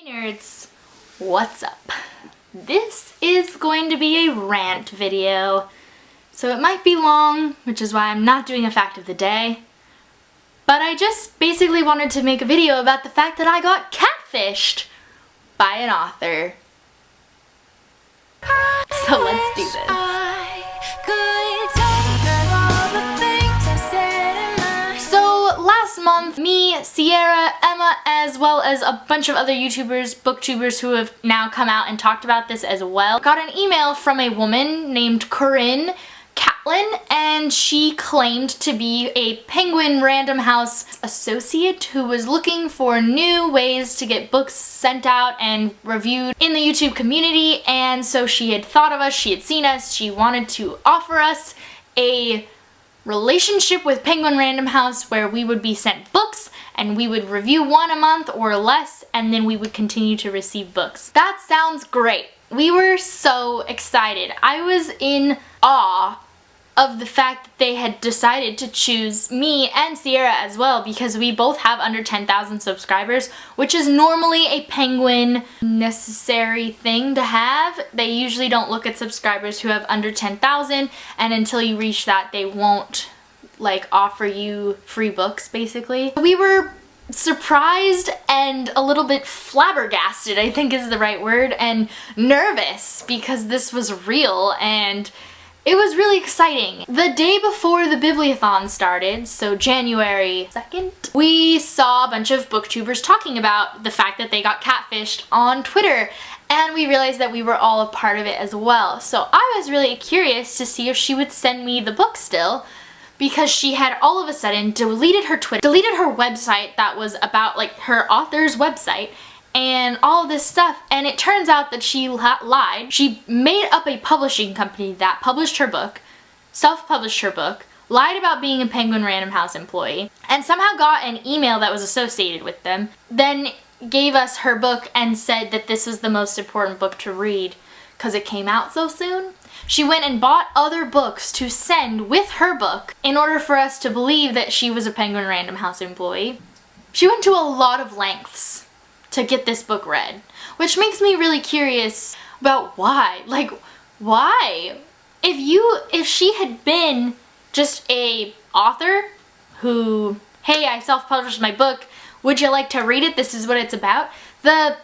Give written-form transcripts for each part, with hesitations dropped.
Hey nerds, what's up? This is going to be a rant video, so it might be long, which is why I'm not doing a fact of the day, but I just basically wanted to make a video about the fact that I got catfished by an author. So let's do this. Last month, me, Sierra, Emma, as well as a bunch of other YouTubers, booktubers who have now come out and talked about this as well, got an email from a woman named Corinne Catlin, and she claimed to be a Penguin Random House associate who was looking for new ways to get books sent out and reviewed in the YouTube community, and so she had thought of us, she had seen us, she wanted to offer us a relationship with Penguin Random House where we would be sent books and we would review one a month or less, and then we would continue to receive books. That sounds great. We were so excited. I was in awe of the fact that they had decided to choose me and Sierra as well, because we both have under 10,000 subscribers, which is normally a Penguin necessary thing to have. They usually don't look at subscribers who have under 10,000, and until you reach that, they won't like offer you free books, basically. We were surprised and a little bit flabbergasted, I think is the right word, and nervous because this was real, and it was really exciting. The day before the Bibliothon started, so January 2nd, we saw a bunch of booktubers talking about the fact that they got catfished on Twitter, and we realized that we were all a part of it as well. So I was really curious to see if she would send me the book still, because she had all of a sudden deleted her Twitter, deleted her website that was about like her author's website, and all of this stuff, and it turns out that she lied. She made up a publishing company that published her book, self-published her book, lied about being a Penguin Random House employee, and somehow got an email that was associated with them, then gave us her book and said that this was the most important book to read because it came out so soon. She went and bought other books to send with her book in order for us to believe that she was a Penguin Random House employee. She went to a lot of lengths to get this book read, which makes me really curious about why. Like, why? If she had been just a author who, hey, I self-published my book, would you like to read it? This is what it's about. The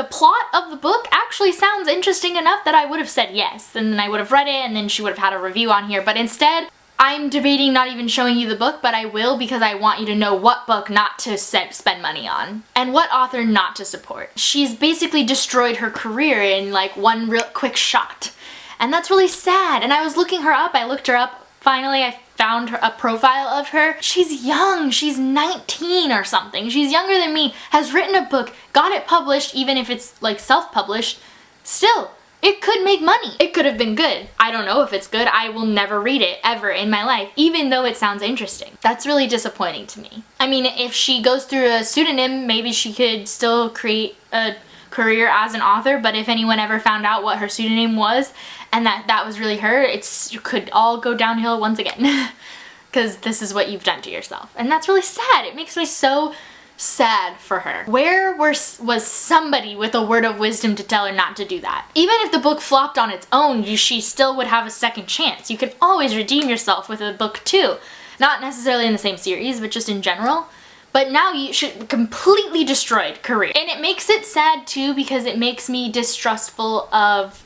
plot of the book actually sounds interesting enough that I would have said yes, and then I would have read it, and then she would have had a review on here, but instead, I'm debating not even showing you the book, but I will because I want you to know what book not to spend money on and what author not to support. She's basically destroyed her career in like one real quick shot, and that's really sad. And I was looking her up, I looked her up, finally I found a profile of her. She's young, she's 19 or something. She's younger than me, has written a book, got it published, even if it's like self-published. Still, it could make money. It could have been good. I don't know if it's good. I will never read it ever in my life, even though it sounds interesting. That's really disappointing to me. I mean, if she goes through a pseudonym, maybe she could still create a career as an author, but if anyone ever found out what her pseudonym was and that was really her, it could all go downhill once again. Because this is what you've done to yourself. And that's really sad. It makes me so sad for her. Where was somebody with a word of wisdom to tell her not to do that? Even if the book flopped on its own, she still would have a second chance. You can always redeem yourself with a book too. Not necessarily in the same series, but just in general. But now you should completely destroyed career. And it makes it sad too because it makes me distrustful of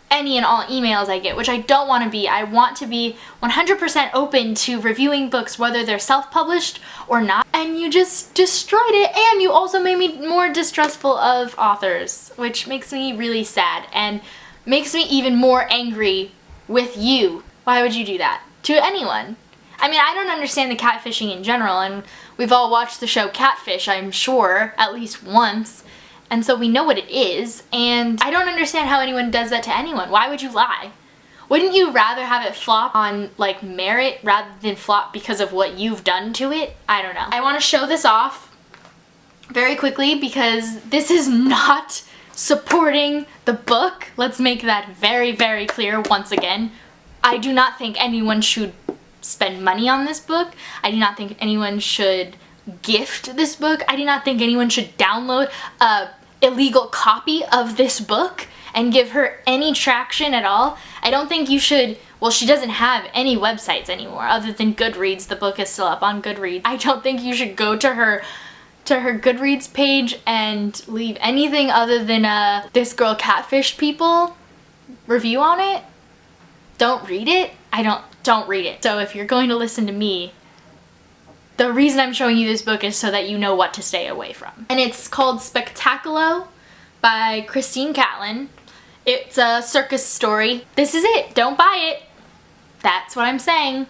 any and all emails I get, which I don't want to be. I want to be 100% open to reviewing books, whether they're self-published or not. And you just destroyed it, and you also made me more distrustful of authors, which makes me really sad and makes me even more angry with you. Why would you do that to anyone? I mean, I don't understand the catfishing in general, and we've all watched the show Catfish, I'm sure, at least once. And so we know what it is, and I don't understand how anyone does that to anyone. Why would you lie? Wouldn't you rather have it flop on like merit rather than flop because of what you've done to it? I don't know. I want to show this off very quickly because this is not supporting the book. Let's make that very, very clear once again. I do not think anyone should spend money on this book. I do not think anyone should gift this book. I do not think anyone should download a illegal copy of this book and give her any traction at all, I don't think you should. Well, she doesn't have any websites anymore other than Goodreads. The book is still up on Goodreads. I don't think you should go to her Goodreads page and leave anything other than this girl catfished people review on it. Don't read it. Don't read it. So if you're going to listen to me, the reason I'm showing you this book is so that you know what to stay away from. And it's called Spectaculo by Christine Catlin. It's a circus story. This is it. Don't buy it. That's what I'm saying.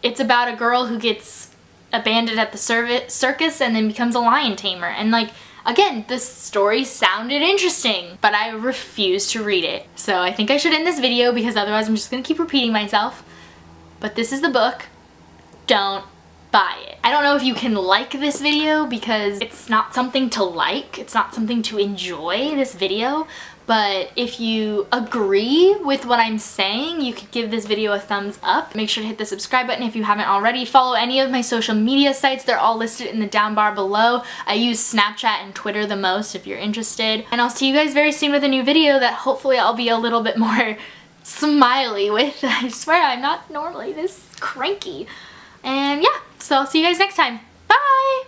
It's about a girl who gets abandoned at the circus and then becomes a lion tamer. And like, again, this story sounded interesting, but I refuse to read it. So I think I should end this video because otherwise I'm just gonna keep repeating myself. But this is the book. Don't buy it. I don't know if you can like this video because it's not something to like. It's not something to enjoy, this video. But if you agree with what I'm saying, you could give this video a thumbs up. Make sure to hit the subscribe button if you haven't already. Follow any of my social media sites. They're all listed in the down bar below. I use Snapchat and Twitter the most if you're interested. And I'll see you guys very soon with a new video that hopefully I'll be a little bit more smiley with. I swear I'm not normally this cranky. And yeah, so I'll see you guys next time. Bye!